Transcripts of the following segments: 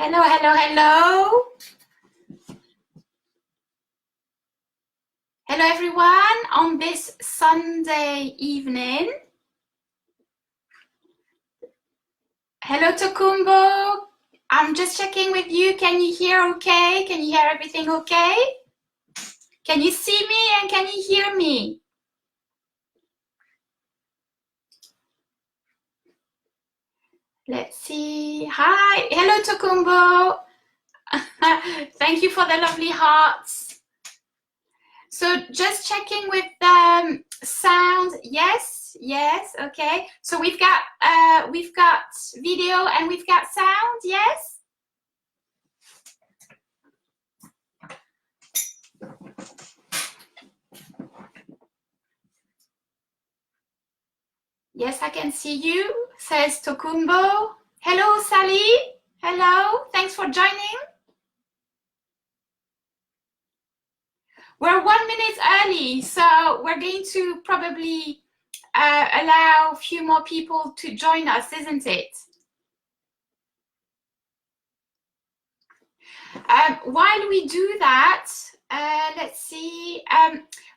Hello, hello, hello. Hello, everyone, on this Sunday evening. Hello, Tokumbo. I'm just checking with you. Can you hear okay? Can you hear everything okay? Can you see me and can you hear me? Let's see. Hi. Hello, Tokumbo. Thank you for the lovely hearts. So just checking with the sound. Yes, yes, okay. So we've got video and we've got sound. Yes. Yes, I can see you, says Tokumbo. Hello, Sally. Hello, thanks for joining. We're 1 minute early, so we're going to probably allow a few more people to join us, isn't it? While we do that, let's see.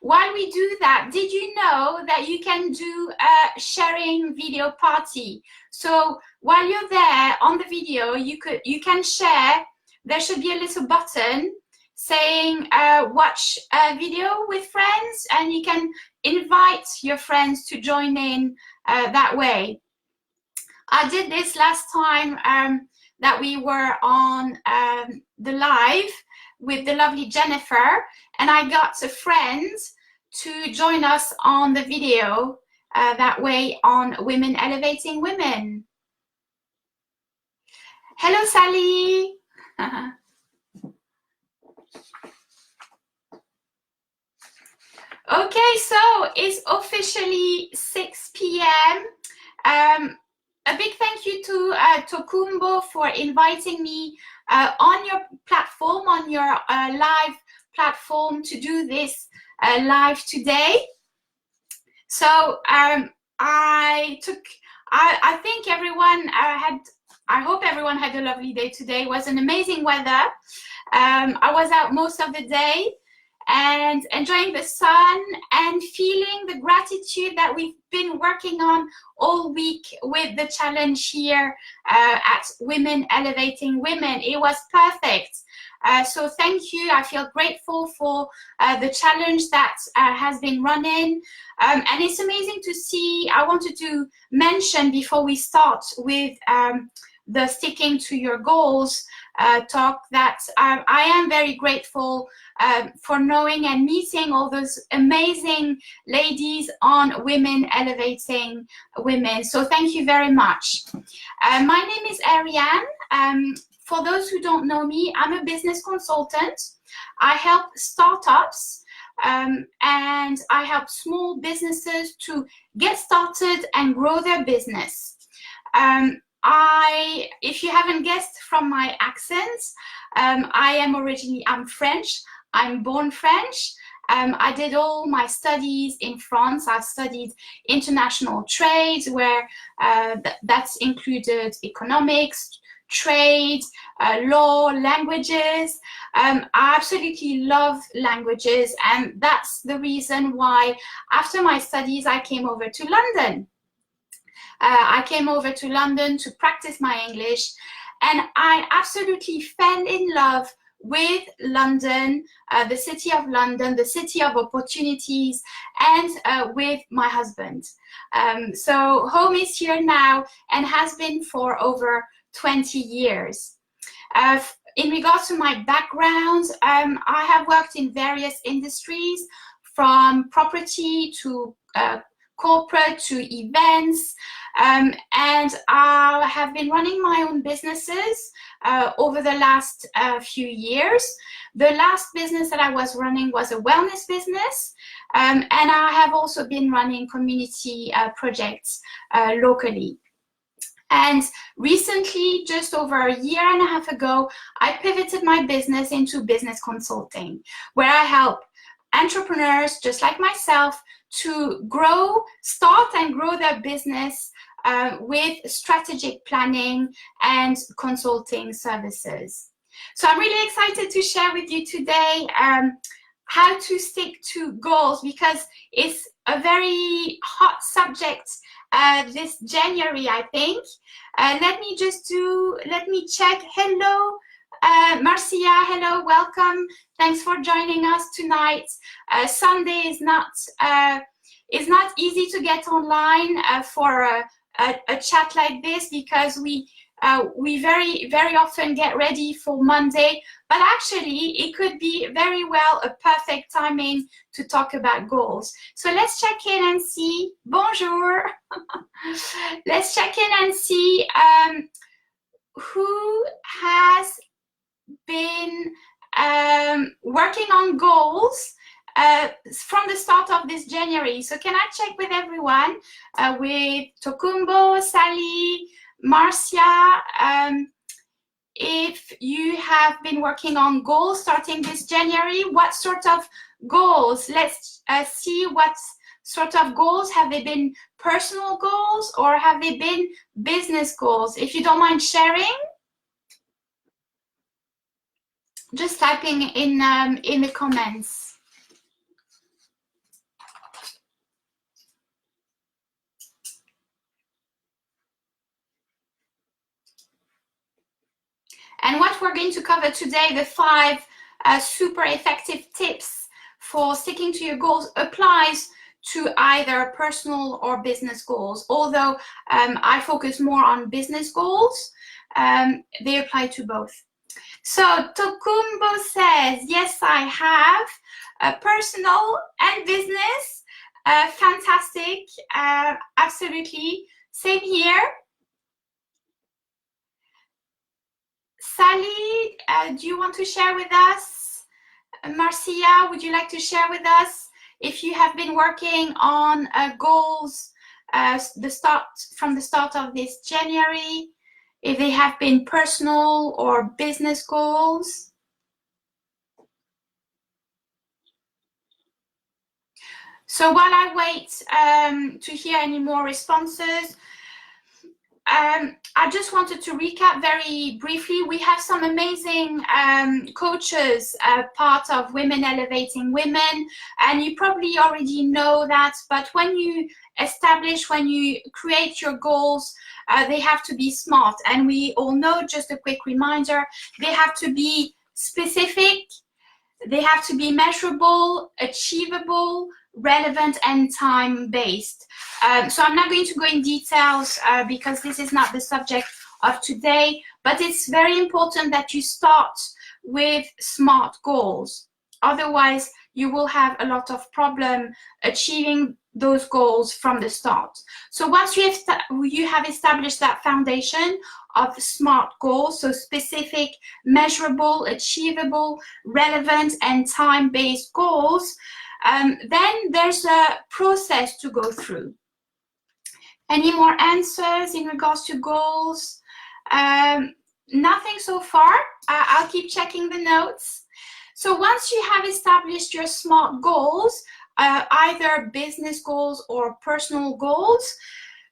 While we do that, did you know that you can do a sharing video party? So while you're there on the video, you can share. There should be a little button saying watch a video with friends, and you can invite your friends to join in that way. I did this last time that we were on the live with the lovely Jennifer, and I got a friend to join us on the video that way on Women Elevating Women. Hello, Sally. Okay, so it's officially 6 p.m. A big thank you to Tokumbo for inviting me on your platform, on your live platform, to do this live today. So I think everyone I hope everyone had a lovely day today. It was an amazing weather. I was out most of the day and enjoying the sun and feeling the gratitude that we've been working on all week with the challenge here at Women Elevating Women. It was perfect. So thank you. I feel grateful for the challenge that has been running. And it's amazing to see. I wanted to mention before we start with the sticking to your goals talk that I am very grateful for knowing and meeting all those amazing ladies on Women Elevating Women. So thank you very much. My name is Ariane. For those who don't know me, I'm a business consultant. I help startups and I help small businesses to get started and grow their business. If you haven't guessed from my accent, I'm French. I'm born French. I did all my studies in France. I studied international trade, where that's included economics, trade, law, languages. I absolutely love languages, and that's the reason why after my studies I came over to London. I came over to London to practice my English, and I absolutely fell in love with London, the city of London, the city of opportunities, and with my husband. So home is here now and has been for over 20 years. In regards to my background, I have worked in various industries, from property to corporate to events, and I have been running my own businesses over the last few years. The last business that I was running was a wellness business, and I have also been running community projects locally. And recently, just over a year and a half ago, I pivoted my business into business consulting, where I help entrepreneurs just like myself to start and grow their business with strategic planning and consulting services. So I'm really excited to share with you today how to stick to goals, because it's a very hot subject this January, I think. Let me check. Hello, Marcia, hello, welcome. Thanks for joining us tonight. Sunday is not easy to get online for a chat like this, because we very often get ready for Monday, but actually it could be very well a perfect timing to talk about goals. So let's check in and see. Bonjour. Let's check in and see who has been working on goals from the start of this January. So can I check with everyone, with Tokumbo, Sally, Marcia, if you have been working on goals starting this January? What sort of goals? Let's see what sort of goals. Have they been personal goals or have they been business goals? If you don't mind sharing, just typing in the comments. And what we're going to cover today, the 5 super effective tips for sticking to your goals, applies to either personal or business goals. Although I focus more on business goals, they apply to both. So Tokumbo says, yes, I have personal and business. Fantastic, absolutely. Same here. Sally, do you want to share with us? Marcia, would you like to share with us if you have been working on goals from the start of this January, if they have been personal or business goals? So while I wait to hear any more responses, I just wanted to recap very briefly. We have some amazing coaches, part of Women Elevating Women, and you probably already know that, but when you create your goals, they have to be SMART, and we all know, just a quick reminder, they have to be specific, they have to be measurable, achievable, relevant, and time-based. So I'm not going to go in details because this is not the subject of today, but it's very important that you start with SMART goals. Otherwise, you will have a lot of problem achieving those goals from the start. So once you have established that foundation of SMART goals, so specific, measurable, achievable, relevant, and time-based goals, then there's a process to go through. Any more answers in regards to goals? Nothing so far. I'll keep checking the notes. So once you have established your SMART goals, either business goals or personal goals,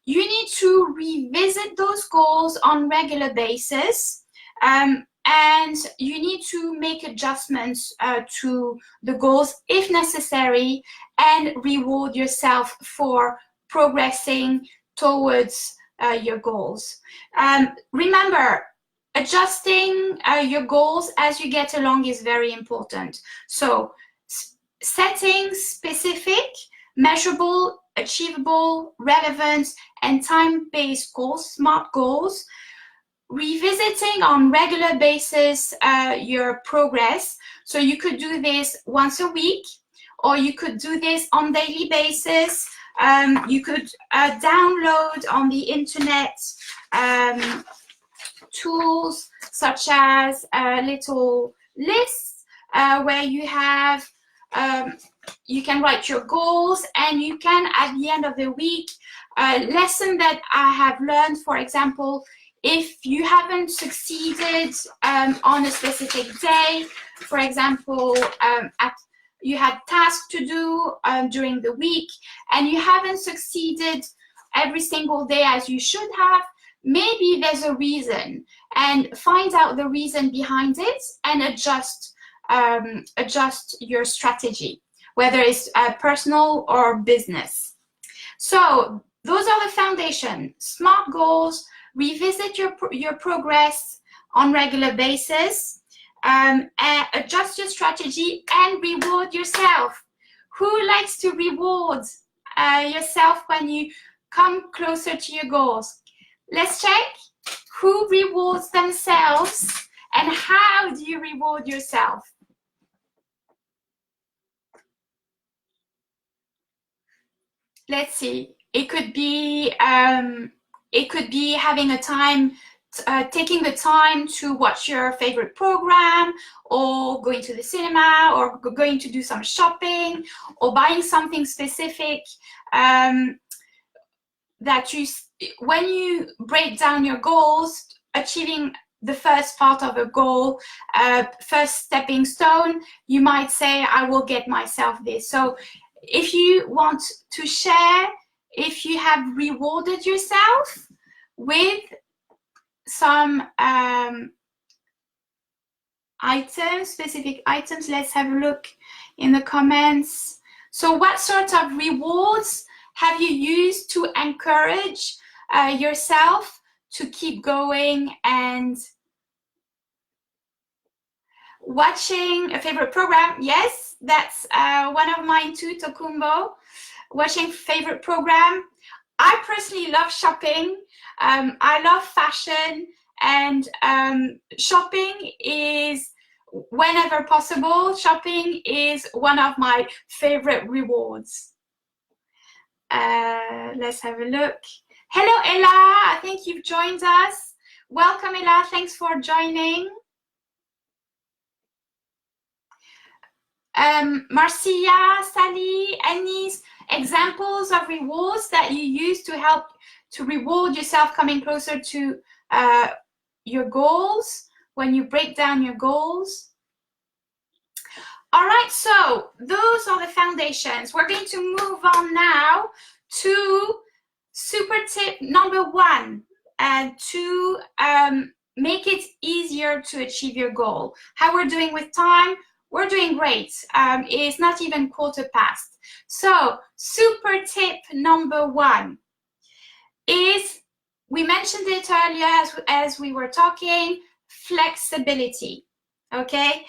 you need to revisit those goals on regular basis. And you need to make adjustments to the goals if necessary, and reward yourself for progressing towards your goals. Remember, adjusting your goals as you get along is very important. So setting specific, measurable, achievable, relevant, and time-based goals, SMART goals, revisiting on regular basis your progress. So you could do this once a week, or you could do this on daily basis. You could download on the internet tools such as little lists where you have you can write your goals, and you can, at the end of the week, lesson that I have learned, for example, if you haven't succeeded on a specific day, for example, you had tasks to do during the week, and you haven't succeeded every single day as you should have, maybe there's a reason, and find out the reason behind it and adjust your strategy, whether it's personal or business. So those are the foundation. SMART goals, revisit your progress on regular basis, and adjust your strategy and reward yourself. Who likes to reward yourself when you come closer to your goals? Let's check who rewards themselves and how do you reward yourself? Let's see. It could be having a time, taking the time to watch your favorite program, or going to the cinema, or going to do some shopping, or buying something specific that when you break down your goals, achieving the first part of a goal, first stepping stone, you might say, I will get myself this. So if you want to share, if you have rewarded yourself with some items, specific items, let's have a look in the comments. So what sort of rewards have you used to encourage yourself to keep going? And watching a favorite program, yes, that's one of mine too, Tokumbo. Watching favorite program. I personally love shopping. I love fashion, and shopping is, whenever possible, shopping is one of my favorite rewards. Let's have a look. Hello, Ella. I think you've joined us. Welcome, Ella. Thanks for joining. Marcia, Sally, any examples of rewards that you use to help to reward yourself coming closer to your goals when you break down your goals? All right, so those are the foundations. We're going to move on now to super tip number 1, and to make it easier to achieve your goal. How we're doing with time? We're doing great. It's not even 1:15. So super tip number 1 is, we mentioned it earlier as we were talking, flexibility. Okay?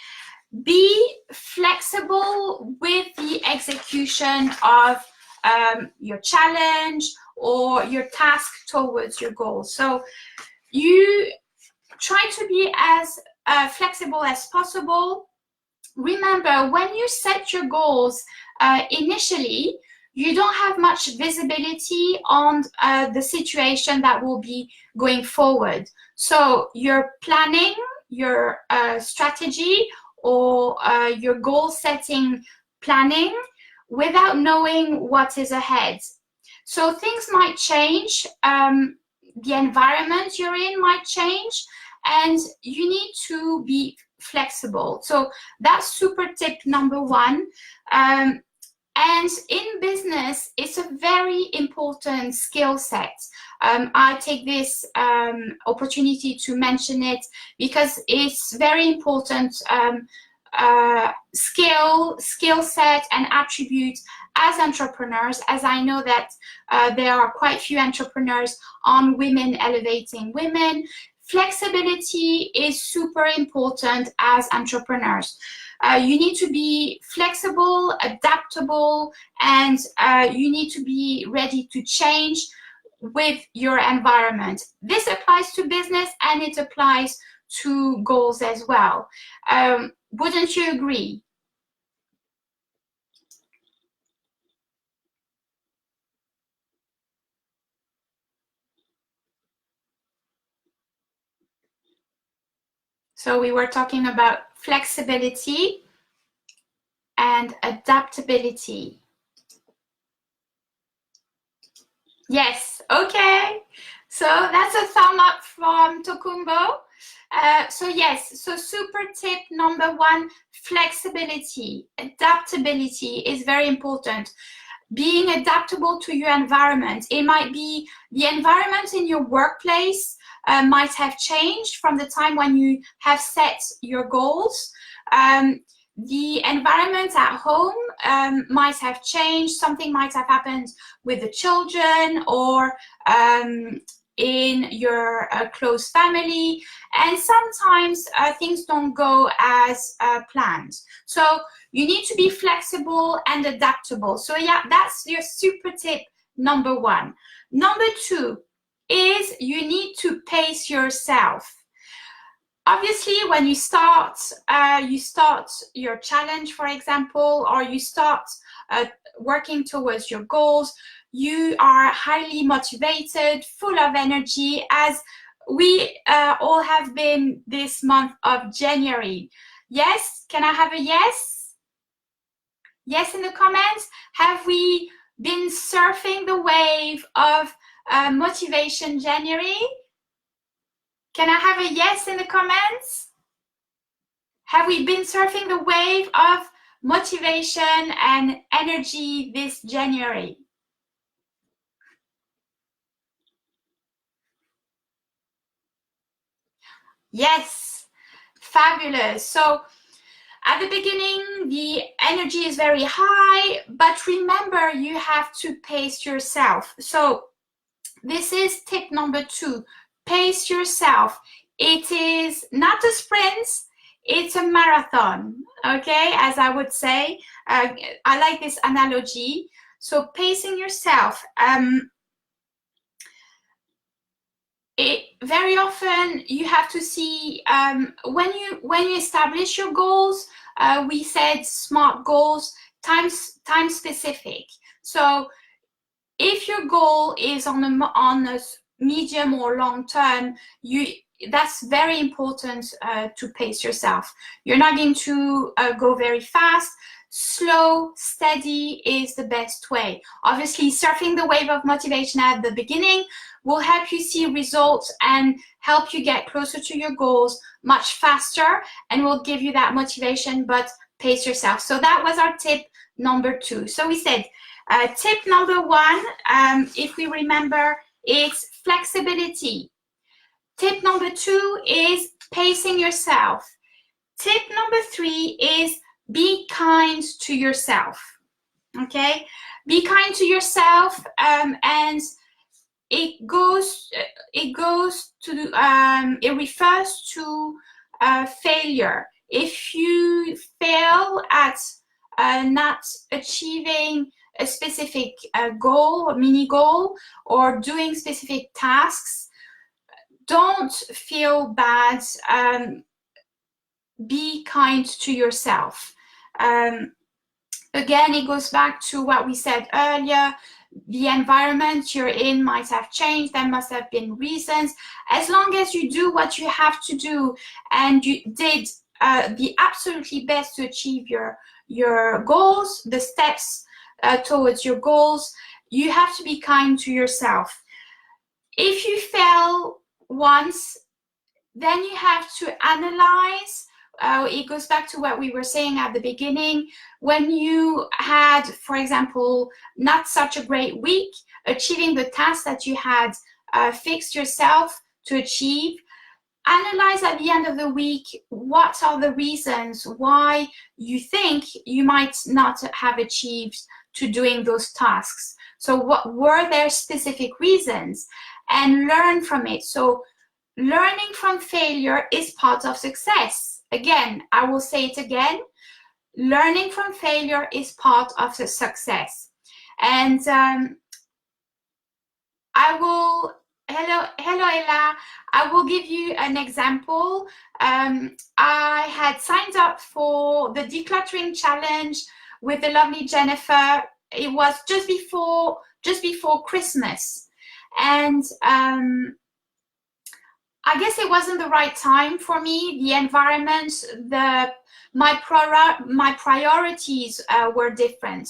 Be flexible with the execution of your challenge or your task towards your goal. So you try to be as flexible as possible. Remember, when you set your goals initially, you don't have much visibility on the situation that will be going forward. So you're planning your strategy or your goal setting planning without knowing what is ahead. So things might change, the environment you're in might change, and you need to be flexible. So that's super tip number 1. And in business, it's a very important skill set. I take this opportunity to mention it because it's very important skill set and attribute as entrepreneurs, as I know that there are quite few entrepreneurs on women elevating women. Flexibility is super important as entrepreneurs. You need to be flexible, adaptable, and you need to be ready to change with your environment. This applies to business and it applies to goals as well. Wouldn't you agree? So we were talking about flexibility and adaptability. Yes, okay. So that's a thumb up from Tokumbo. So yes, so super tip number 1, flexibility, adaptability is very important. being adaptable to your environment. It might be the environment in your workplace might have changed from the time when you have set your goals. The environment at home might have changed. Something might have happened with the children or in your close family. And sometimes things don't go as planned. So you need to be flexible and adaptable. So yeah, that's your super tip number 1. Number 2 is you need to pace yourself. Obviously, when you start your challenge, for example, or you start working towards your goals, you are highly motivated, full of energy, as we all have been this month of January. Yes? Can I have a yes? Yes in the comments. Have we been surfing the wave of Motivation January? Can I have a yes in the comments? Have we been surfing the wave of motivation and energy this January? Yes, fabulous. So at the beginning, the energy is very high, but remember, you have to pace yourself. So this is tip number 2. Pace yourself. It is not a sprint, it's a marathon, okay, as I would say. I like this analogy. So pacing yourself. Very often you have to see when you establish your goals, we said SMART goals, time specific. So if your goal is on a medium or long term, that's very important to pace yourself. You're not going to go very fast. Slow, steady is the best way. Obviously, surfing the wave of motivation at the beginning will help you see results and help you get closer to your goals much faster, and will give you that motivation, but pace yourself. So that was our tip number 2. So we said tip number 1, if we remember, is flexibility. Tip number 2 is pacing yourself. Tip number 3 is be kind to yourself. Okay, be kind to yourself, and it refers to failure. If you fail at not achieving a specific goal, a mini goal, or doing specific tasks, don't feel bad. Be kind to yourself. Again, it goes back to what we said earlier. The environment you're in might have changed. There must have been reasons. As long as you do what you have to do and you did the absolutely best to achieve your goals, the steps towards your goals, you have to be kind to yourself. If you fail once, then you have to analyze. It goes back to what we were saying at the beginning. When you had, for example, not such a great week, achieving the task that you had fixed yourself to achieve, analyze at the end of the week what are the reasons why you think you might not have achieved to doing those tasks. So what were their specific reasons, and learn from it. So learning from failure is part of success. Again, I will say it again. Learning from failure is part of the success. And hello Ella, I will give you an example. I had signed up for the decluttering challenge with the lovely Jennifer. It was just before Christmas. And I guess it wasn't the right time for me. The environment, my priorities were different.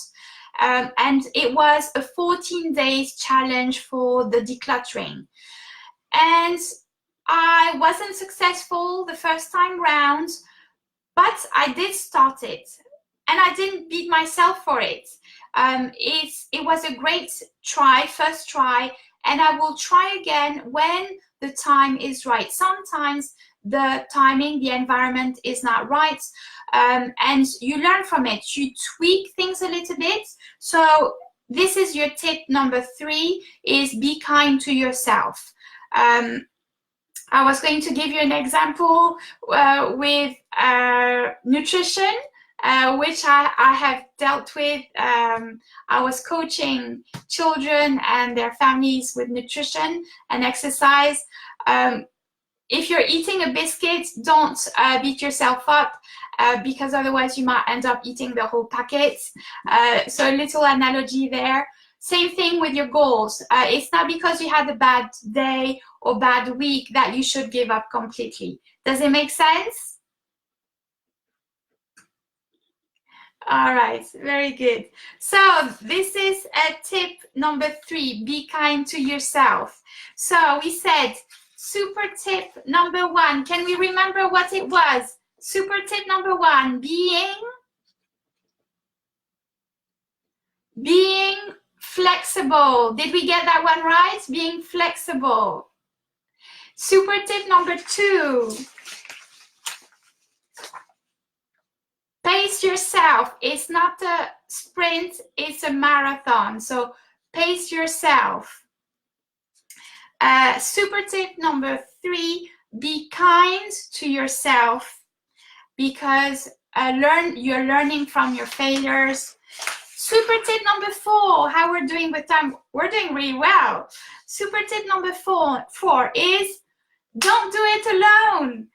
And it was a 14 days challenge for the decluttering. And I wasn't successful the first time round, but I did start it. I didn't beat myself for it. It was a great try, first try, and I will try again when the time is right. Sometimes the timing, the environment is not right, and you learn from it. You tweak things a little bit. So this is your tip number 3, is be kind to yourself. I was going to give you an example with nutrition, which I have dealt with. I was coaching children and their families with nutrition and exercise. If you're eating a biscuit, don't beat yourself up because otherwise you might end up eating the whole packet. So a little analogy there. Same thing with your goals. It's not because you had a bad day or bad week that you should give up completely. Does it make sense? All right, very good. So this is a tip number 3, be kind to yourself. So we said super tip number 1. Can we remember what it was? Super tip number 1, being flexible. Did we get that one right? Being flexible. Super tip number 2, pace yourself. It's not a sprint, it's a marathon. So pace yourself. Super tip number 3, be kind to yourself, because you're learning from your failures. Super tip number 4, how we're doing with time. We're doing really well. Super tip number 4 is don't do it alone.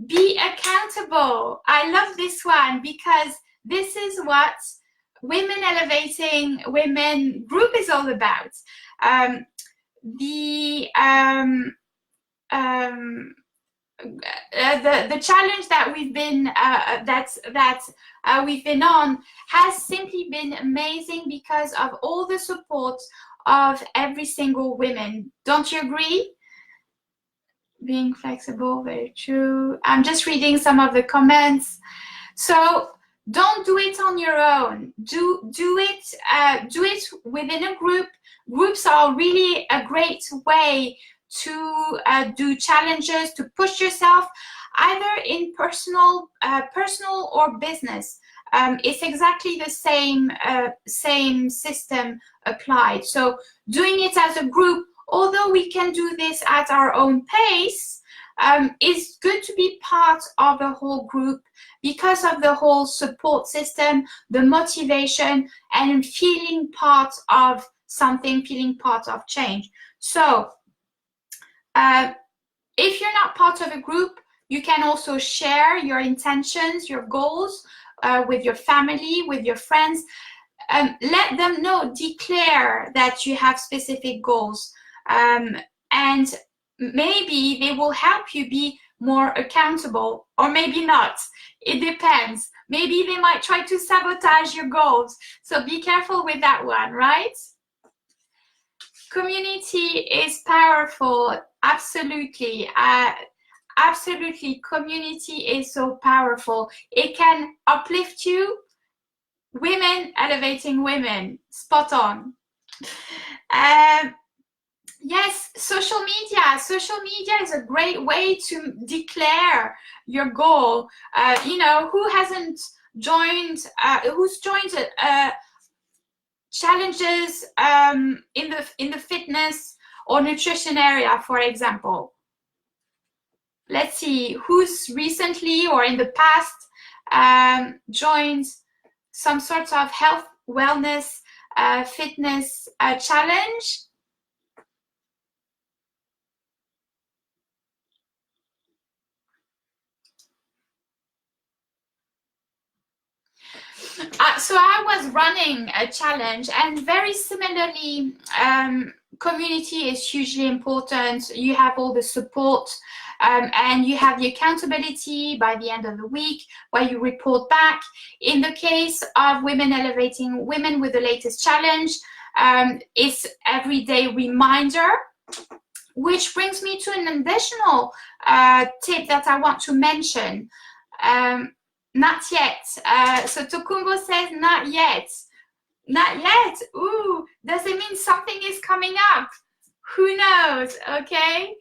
Be accountable. I love this one because this is what Women Elevating Women group is all about. The challenge that we've been we've been on has simply been amazing because of all the support of every single woman. Don't you agree? Being flexible, very true. I'm just reading some of the comments. So don't do it on your own. Do it within a group. Groups are really a great way to do challenges, to push yourself, either in personal or business. It's exactly the same system applied. So doing it as a group, although we can do this at our own pace, it's good to be part of a whole group because of the whole support system, the motivation, and feeling part of something, feeling part of change. So if you're not part of a group, you can also share your intentions, your goals with your family, with your friends. Let them know, declare that you have specific goals. And maybe they will help you be more accountable, or maybe not. It depends. Maybe they might try to sabotage your goals. So be careful with that one, right? Community is powerful. Absolutely. Absolutely. Community is so powerful. It can uplift you. Women elevating women. Spot on. Yes, social media. Social media is a great way to declare your goal. You know, who hasn't joined, who's joined challenges in the fitness or nutrition area, for example? Let's see, who's recently or in the past joined some sort of health, wellness, fitness challenge? So I was running a challenge, and very similarly, community is hugely important. You have all the support, and you have the accountability by the end of the week where you report back. In the case of Women Elevating Women with the latest challenge, it's everyday reminder, which brings me to an additional tip that I want to mention. Not yet. So Tokumbo says not yet. Not yet. Ooh, does it mean something is coming up? Who knows? Okay.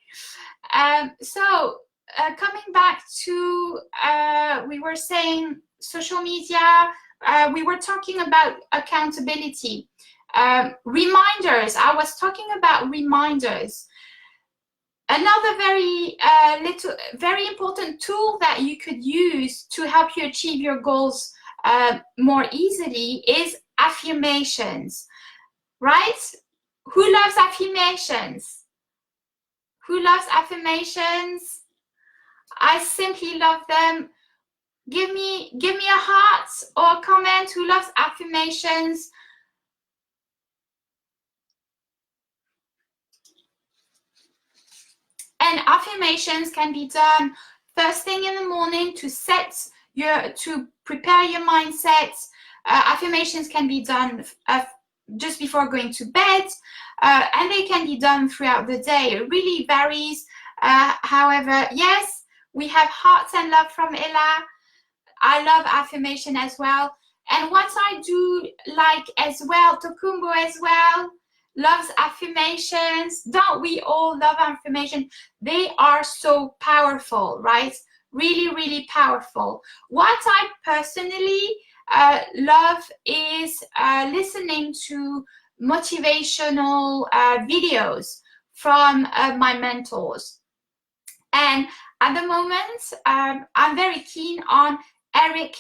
So coming back to, we were saying social media, we were talking about accountability. Reminders, I was talking about reminders. Another very important tool that you could use to help you achieve your goals more easily is affirmations, right? Who loves affirmations? Who loves affirmations? I simply love them. Give me a heart or a comment. Who loves affirmations? And affirmations can be done first thing in the morning to prepare your mindset. Affirmations can be done just before going to bed, and they can be done throughout the day. It really varies. However, yes, we have hearts and love from Ella. I love affirmation as well. And what I do like as well, Tokumbo as well, loves affirmations. Don't we all love affirmation? They are so powerful, right? Really, really powerful. What I personally love is listening to motivational videos from my mentors. And at the moment, I'm very keen on Eric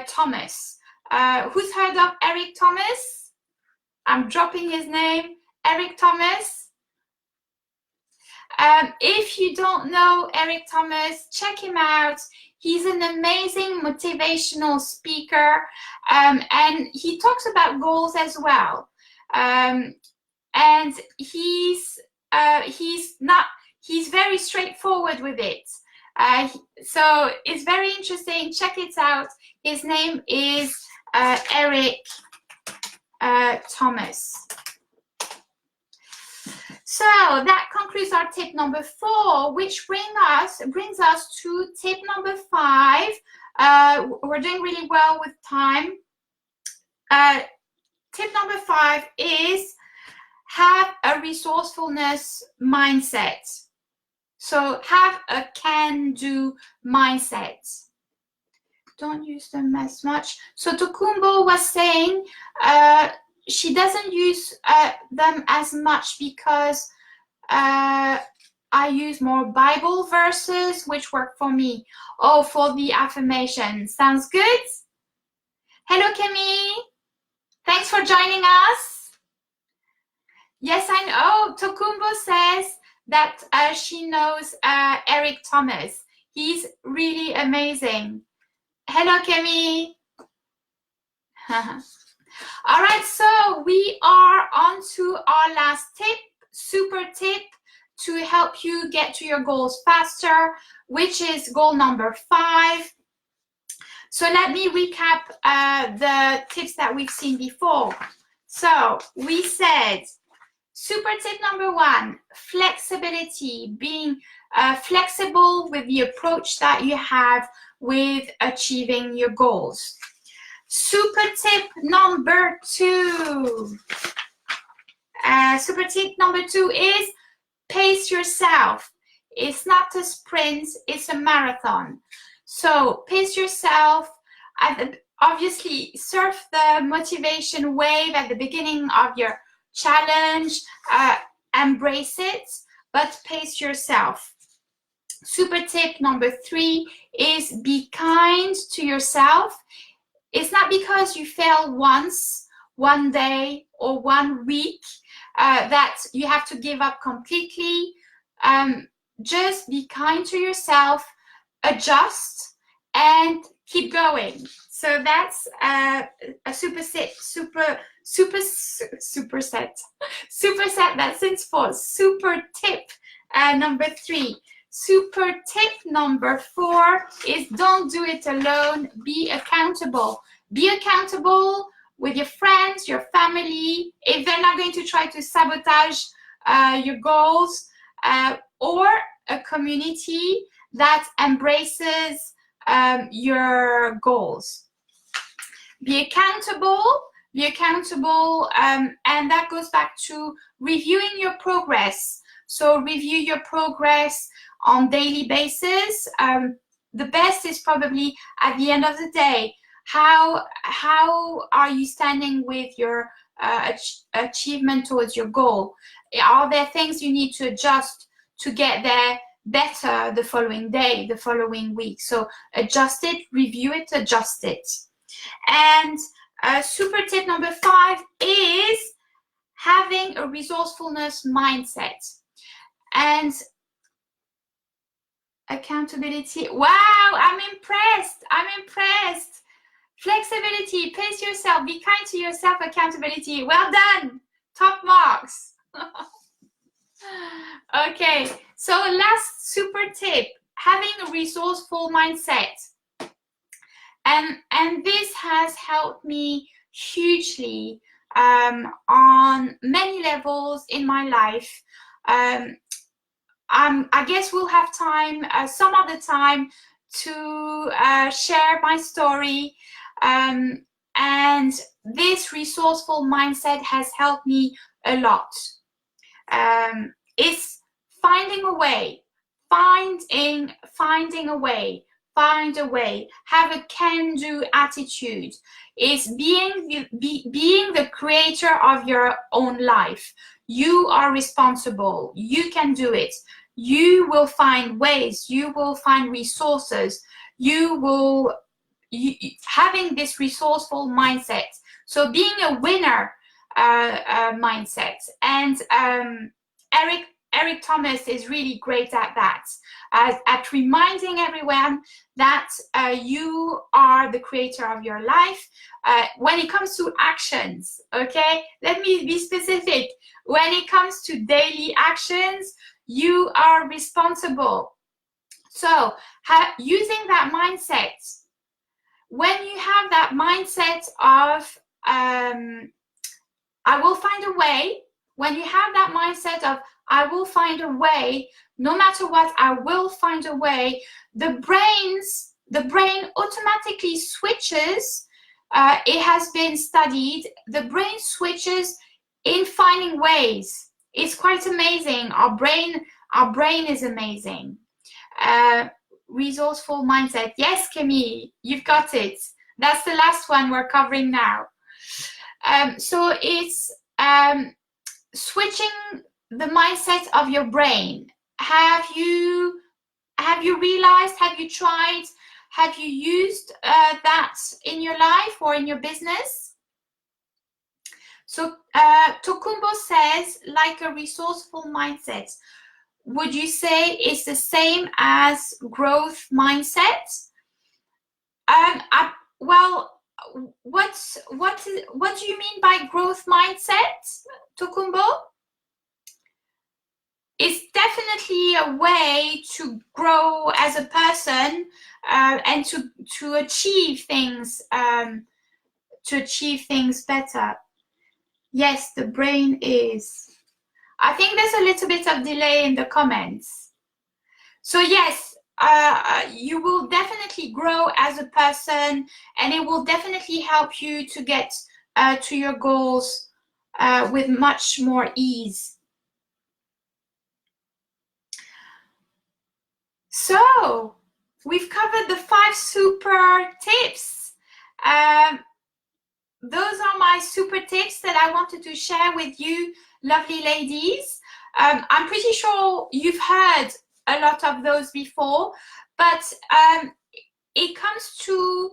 Thomas. Who's heard of Eric Thomas? I'm dropping his name, Eric Thomas. If you don't know Eric Thomas, check him out. He's an amazing motivational speaker, and he talks about goals as well. And he's very straightforward with it. So it's very interesting. Check it out. His name is Eric Thomas. So that concludes our tip number 4, which brings us to tip number 5. We're doing really well with time. Tip number 5 is have a resourcefulness mindset. So have a can-do mindset. Don't use them as much. So Tokumbo was saying she doesn't use them as much because I use more Bible verses, which work for me. Oh, for the affirmation. Sounds good? Hello, Kemi. Thanks for joining us. Yes, I know. Tokumbo says that she knows Eric Thomas. He's really amazing. Hello, Kemi. All right, so we are on to our last tip, super tip to help you get to your goals faster, which is goal number 5. So let me recap the tips that we've seen before. So we said, super tip number 1, flexibility, being flexible with the approach that you have with achieving your goals. Super tip number 2. Super tip number 2 is pace yourself. It's not a sprint, it's a marathon. So pace yourself. Obviously, surf the motivation wave at the beginning of your challenge. Embrace it, but pace yourself. Super tip number 3 is be kind to yourself. It's not because you fail once, one day, or 1 week that you have to give up completely. Just be kind to yourself, adjust, and keep going. So that's a superset that stands for super tip number 3. Super tip number 4 is don't do it alone. Be accountable. Be accountable with your friends, your family, if they're not going to try to sabotage your goals, or a community that embraces your goals. Be accountable, and that goes back to reviewing your progress. So review your progress on daily basis. The best is probably at the end of the day. How are you standing with your achievement towards your goal? Are there things you need to adjust to get there better the following day, the following week? So adjust it, review it, adjust it. And super tip number 5 is having a resourcefulness mindset. And accountability. Wow, I'm impressed. Flexibility, pace yourself, be kind to yourself, accountability. Well done. Top marks. Okay, so last super tip, having a resourceful mindset. And this has helped me hugely on many levels in my life. I guess we'll have time some other time to share my story. And this resourceful mindset has helped me a lot. It's finding a way, find a way, have a can-do attitude. Is being the creator of your own life. You are responsible. You can do it. You will find ways. You will find resources. Having this resourceful mindset. So being a winner mindset. And Eric Thomas is really great at that, at reminding everyone that you are the creator of your life. When it comes to actions, okay, let me be specific. When it comes to daily actions, you are responsible. So using that mindset, when you have that mindset of I will find a way, when you have that mindset of I will find a way, no matter what, I will find a way, the brain automatically switches. It has been studied. The brain switches in finding ways. It's quite amazing. Our brain is amazing. Resourceful mindset. Yes, Camille, you've got it. That's the last one we're covering now. So it's switching the mindset of your brain. Have you realized, have you tried, have you used that in your life or in your business? So Tokumbo says, like a resourceful mindset. Would you say it's the same as growth mindset? Well, what do you mean by growth mindset, Tokumbo? It's definitely a way to grow as a person and to achieve things better. Yes, the brain is. I think there's a little bit of delay in the comments. So yes, you will definitely grow as a person, and it will definitely help you to get to your goals with much more ease. So we've covered the 5 super tips. Those are my super tips that I wanted to share with you, lovely ladies. I'm pretty sure you've heard a lot of those before, but it comes to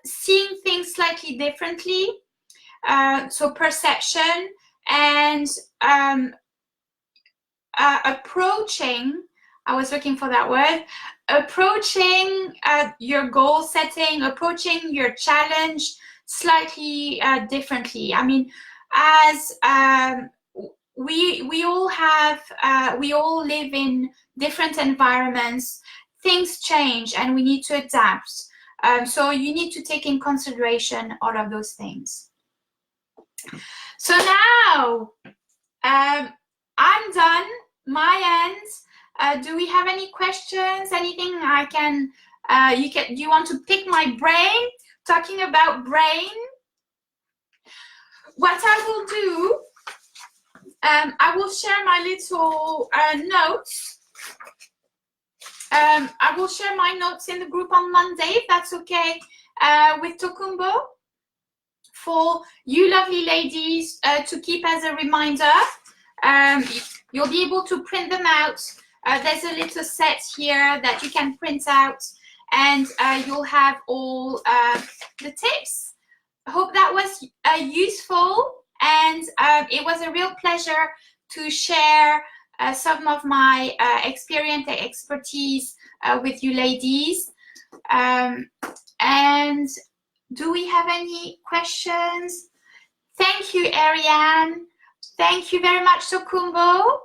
seeing things slightly differently. So perception and approaching, I was looking for that word, approaching your goal setting, approaching your challenge slightly differently. I mean, as we all live in different environments, things change and we need to adapt. So you need to take in consideration all of those things. So now I'm done, my end. Do we have any questions? Anything I can You want to pick my brain? Talking about brain, what I will do, I will share my little notes. I will share my notes in the group on Monday, if that's okay, with Tokumbo, for you lovely ladies to keep as a reminder. You'll be able to print them out. There's a little set here that you can print out, and you'll have all the tips. I hope that was useful, and it was a real pleasure to share some of my experience and expertise with you ladies. And do we have any questions? Thank you, Ariane. Thank you very much, Tokumbo.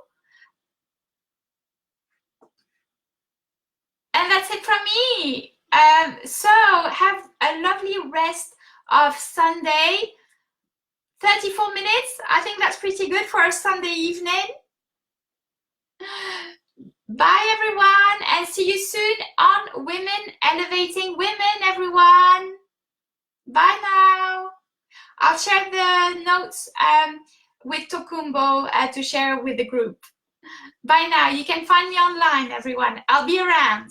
And that's it from me. So have a lovely rest of Sunday. 34 minutes. I think that's pretty good for a Sunday evening. Bye, everyone, and see you soon on Women Elevating Women, everyone. Bye now. I'll share the notes with Tokumbo to share with the group. Bye now. You can find me online, everyone. I'll be around.